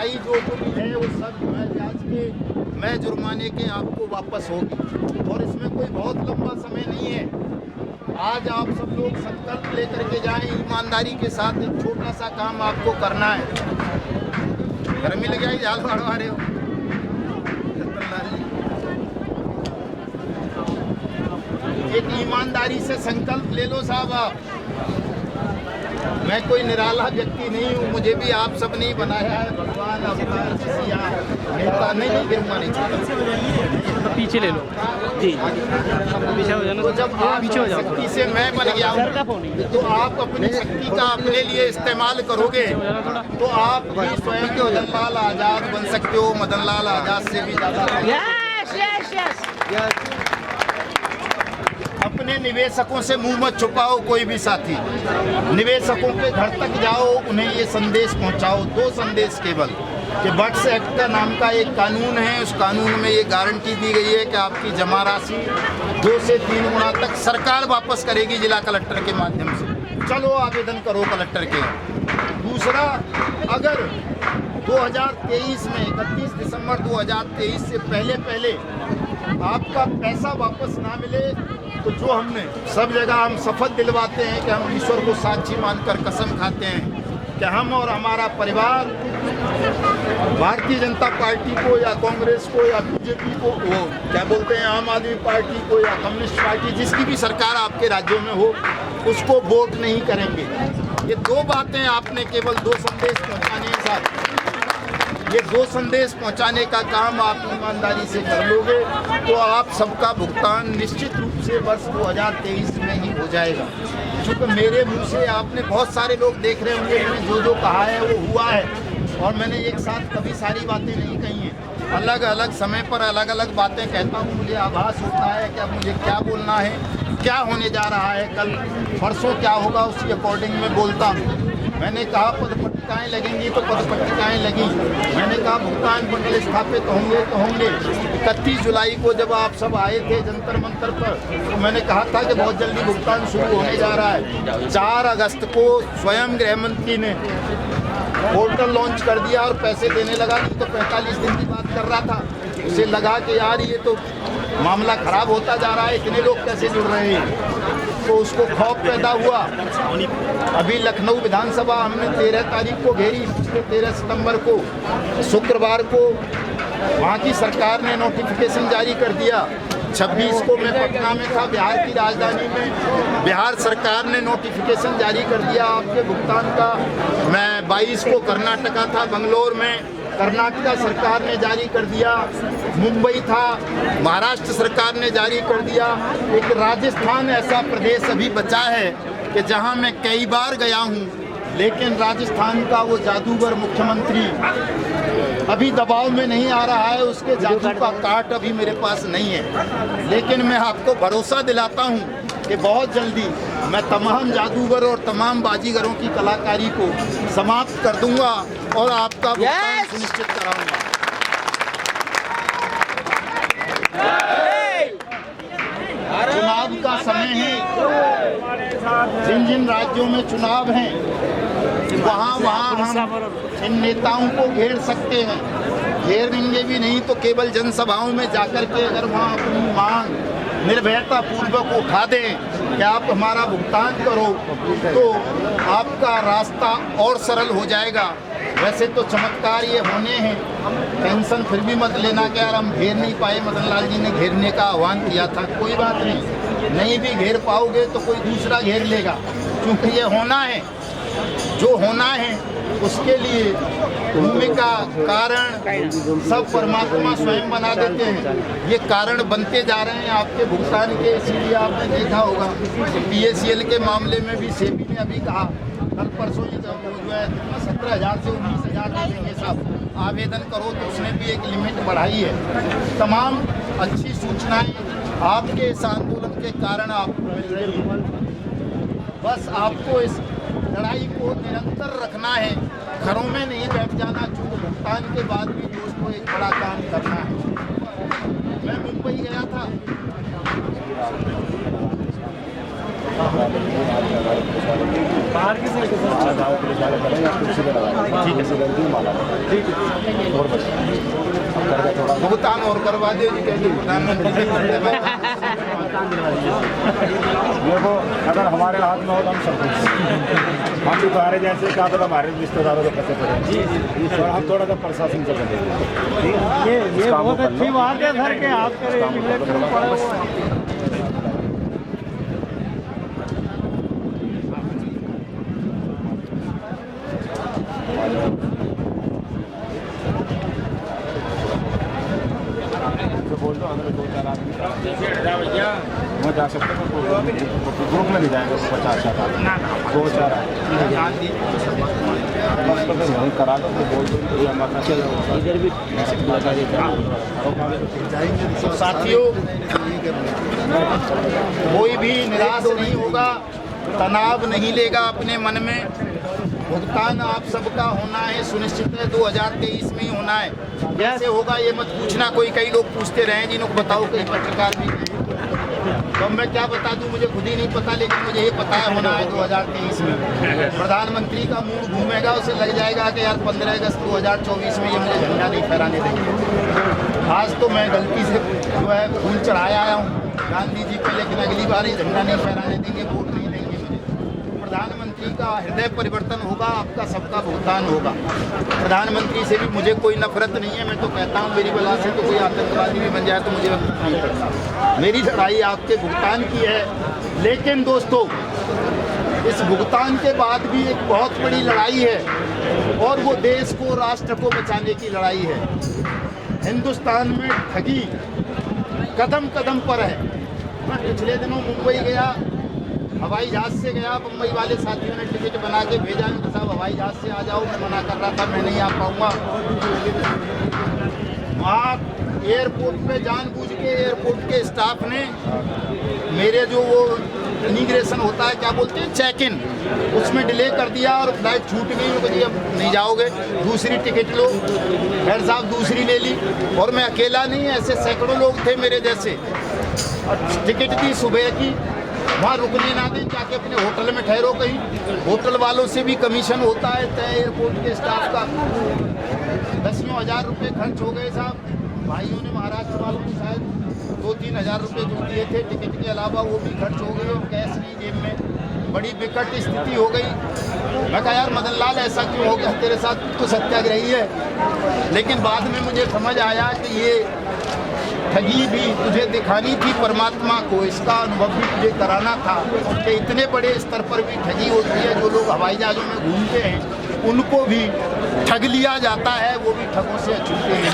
भरपाई जो भी है वो सब ब्याज के मैं जुर्माने के आपको वापस होगी। और इसमें कोई बहुत लंबा समय नहीं है। आज आप सब लोग संकल्प लेकर के जाएं, ईमानदारी के साथ एक छोटा सा काम आपको करना है। गर्मी लग जाएगी, झाल मारवा रहे हो। एक ईमानदारी से संकल्प ले लो साहब आप। मैं कोई निराला व्यक्ति नहीं हूँ, मुझे भी आप सब नहीं बनाया है भगवान, अवतार किसी नेता नहीं दूंगा नहीं। पीछे ले लो जी, पीछे हो जाना। तो जब आप शक्ति से मैं बन गया हूँ तो आप अपनी शक्ति का अपने लिए इस्तेमाल करोगे तो आप भी स्वयं मदनलाल आजाद बन सकते हो। मदनलाल आजाद से भी ज़्यादा अपने निवेशकों से मुंह मत छुपाओ। कोई भी साथी निवेशकों के घर तक जाओ, उन्हें ये संदेश पहुंचाओ, 2 संदेश केवल कि बट्स एक्ट का नाम का एक कानून है, उस कानून में ये गारंटी दी गई है कि आपकी जमा राशि 2 से 3 गुना तक सरकार वापस करेगी जिला कलेक्टर के माध्यम से। चलो आवेदन करो कलेक्टर के। दूसरा, अगर 2023 में 31 दिसंबर 2023 से पहले आपका पैसा वापस ना मिले तो जो हमने सब जगह हम शपथ दिलवाते हैं कि हम ईश्वर को साक्षी मानकर कसम खाते हैं कि हम और हमारा परिवार भारतीय जनता पार्टी को या कांग्रेस को या बीजेपी को, वो क्या बोलते हैं, आम आदमी पार्टी को या कम्युनिस्ट पार्टी, जिसकी भी सरकार आपके राज्यों में हो, उसको वोट नहीं करेंगे। ये 2 बातें आपने केवल 2 संदेश पहुँचाने हैं साथ। ये 2 संदेश पहुंचाने का काम आप ईमानदारी से कर लोगे तो आप सबका भुगतान निश्चित रूप से वर्ष 2023 में ही हो जाएगा। क्योंकि मेरे मुंह से आपने बहुत सारे लोग देख रहे होंगे, मैंने जो कहा है वो हुआ है और मैंने एक साथ कभी सारी बातें नहीं कही हैं। अलग अलग समय पर अलग अलग बातें कहता हूँ। मुझे आभास होता है कि अब मुझे क्या बोलना है, क्या होने जा रहा है, कल परसों क्या होगा, उसके अकॉर्डिंग मैं बोलता हूँ। मैंने कहा पदपट्टिकाएँ लगेंगी तो पदपट्टिकाएँ लगी। मैंने कहा भुगतान मंडल स्थापित होंगे तो होंगे। 31 जुलाई को जब आप सब आए थे जंतर मंतर पर तो मैंने कहा था कि बहुत जल्दी भुगतान शुरू होने जा रहा है। 4 अगस्त को स्वयं गृह मंत्री ने पोर्टल लॉन्च कर दिया और पैसे देने लगा। नहीं तो 45 दिन की बात कर रहा था। उसे लगा कि यार ये तो मामला खराब होता जा रहा है, इतने लोग कैसे जुड़ रहे हैं, तो उसको खौफ पैदा हुआ। अभी लखनऊ विधानसभा हमने 13 तारीख को घेरी, 13 सितंबर को शुक्रवार को वहाँ की सरकार ने नोटिफिकेशन जारी कर दिया। 26 को मैं पटना में था, बिहार की राजधानी में, बिहार सरकार ने नोटिफिकेशन जारी कर दिया आपके भुगतान का। मैं 22 को कर्नाटका था, बंगलोर में, कर्नाटका सरकार ने जारी कर दिया। मुंबई था, महाराष्ट्र सरकार ने जारी कर दिया। एक राजस्थान ऐसा प्रदेश अभी बचा है कि जहां मैं कई बार गया हूं, लेकिन राजस्थान का वो जादूगर मुख्यमंत्री अभी दबाव में नहीं आ रहा है, उसके जादू का काट अभी मेरे पास नहीं है। लेकिन मैं आपको भरोसा दिलाता हूं कि बहुत जल्दी मैं तमाम जादूगर और तमाम बाजीगरों की कलाकारी को समाप्त कर दूंगा और आपका भुगतान सुनिश्चित कराऊंगा। चुनाव का समय है, जिन जिन राज्यों में चुनाव हैं वहाँ हम इन नेताओं को घेर सकते हैं। घेर देंगे भी नहीं तो केवल जनसभाओं में जाकर के अगर वहाँ अपनी मांग निर्भयता पूर्वक उठा दें कि आप हमारा भुगतान करो तो आपका रास्ता और सरल हो जाएगा। वैसे तो चमत्कार ये होने हैं, टेंशन फिर भी मत लेना कि यार हम घेर नहीं पाए। मदन लाल जी ने घेरने का आह्वान किया था, कोई बात नहीं भी घेर पाओगे तो कोई दूसरा घेर लेगा, क्योंकि ये होना है। जो होना है उसके लिए भूमिका कारण सब परमात्मा स्वयं बना देते हैं। ये कारण बनते जा रहे हैं आपके भुगतान के। इसीलिए आपने देखा होगा PACL के मामले में भी सेबी ने अभी कहा कल परसों ही जो है 17,000 से 19,000 दे देंगे साहब, आवेदन करो, तो उसने भी एक लिमिट बढ़ाई है। तमाम अच्छी सूचनाएं आपके इस आंदोलन के कारण आपको मिल रही है। बस आपको इस लड़ाई को निरंतर रखना है, घरों में नहीं बैठ जाना। चूँकि भुगतान के बाद भी दोस्तों एक बड़ा काम करना है। मैं मुंबई गया था, बाहर की साइड से ठीक है सर, ठीक है और थोड़ा भुगतान और करवा दे जी, कहते प्रधानमंत्री से करते हैं। देखो अगर हमारे हाथ में हो तो हम सब कुछ हम भी तुम्हारे जैसे क्या पता हमारे रिश्तेदारों को कैसे पड़े जी, हम थोड़ा सा प्रशासन से करेंगे। ये बहुत अच्छी बात है सर कि आप करें। बोल दो अगर 2-4 आदमी मैं जा सकता हूँ ग्रुप में नहीं जाएंगे 50-60 आदमी 2-4 आदमी करा दो तो बोल दो इधर भी तो साथियों, कोई भी निराश नहीं होगा, तनाव नहीं लेगा अपने मन में। भुगतान आप सबका होना है, सुनिश्चित है 2023 में ही होना है। कैसे होगा ये मत पूछना, कई लोग पूछते रहे जिनको बताओ, कई पत्रकार भी तो मैं क्या बता दूं, मुझे खुद ही नहीं पता, लेकिन मुझे ये पता है होना है 2023 में। प्रधानमंत्री का मूड घूमेगा, उसे लग जाएगा कि यार 15 अगस्त 2024 में ये मुझे झंडा नहीं फहराने देंगे। आज तो मैं गलती से जो है फूल चढ़ाया आया हूँ गांधी जी पे, लेकिन अगली बार ही झंडा नहीं फहराने देंगे, वोट नहीं देंगे मुझे। प्रधानमंत्री का हृदय परिवर्तन होगा, आपका सबका भुगतान होगा। प्रधानमंत्री से भी मुझे कोई नफरत नहीं है, मैं तो कहता हूँ मेरी वजह से तो कोई आतंकवादी भी बन जाए तो मुझे नहीं पड़ता। मेरी लड़ाई आपके भुगतान की है, लेकिन दोस्तों इस भुगतान के बाद भी एक बहुत बड़ी लड़ाई है, और वो देश को, राष्ट्र को बचाने की लड़ाई है। हिंदुस्तान में ठगी कदम कदम पर है। मैं पिछले दिनों मुंबई गया, हवाई जहाज से गया, मुंबई वाले साथियों ने टिकट बना के भेजा, तो साहब हवाई जहाज से आ जाओ, मैं मना कर रहा था मैं नहीं आ पाऊँगा। वहाँ एयरपोर्ट पे जानबूझ के एयरपोर्ट के स्टाफ ने मेरे जो वो इमिग्रेशन होता है, क्या बोलते हैं, चेक इन, उसमें डिले कर दिया और फ्लाइट छूट गई। उनको जी अब नहीं जाओगे, दूसरी टिकट लो। खैर साहब दूसरी ले ली, और मैं अकेला नहीं, ऐसे सैकड़ों लोग थे मेरे जैसे। टिकट दी सुबह की, वहाँ रुकने ना दें, जाके अपने होटल में ठहरो कहीं। होटल वालों से भी कमीशन होता है तय एयरपोर्ट के स्टाफ का। 10,000 रुपये खर्च हो गए साहब। भाइयों ने, महाराष्ट्र वालों ने शायद 2-3 हज़ार रुपये जो दिए थे टिकट के अलावा, वो भी खर्च हो गए, और कैश नहीं जेब में। बड़ी विकट स्थिति हो गई। मैं कहा यार मदन लाल ऐसा क्यों हो गया तेरे साथ, तो सत्याग्रही है। लेकिन बाद में मुझे समझ आया कि ये ठगी भी तुझे दिखानी थी परमात्मा को, इसका अनुभव भी तुझे कराना था कि इतने बड़े स्तर पर भी ठगी होती है। जो लोग हवाई जहाज़ों में घूमते हैं उनको भी ठग लिया जाता है, वो भी ठगों से अछूते हैं।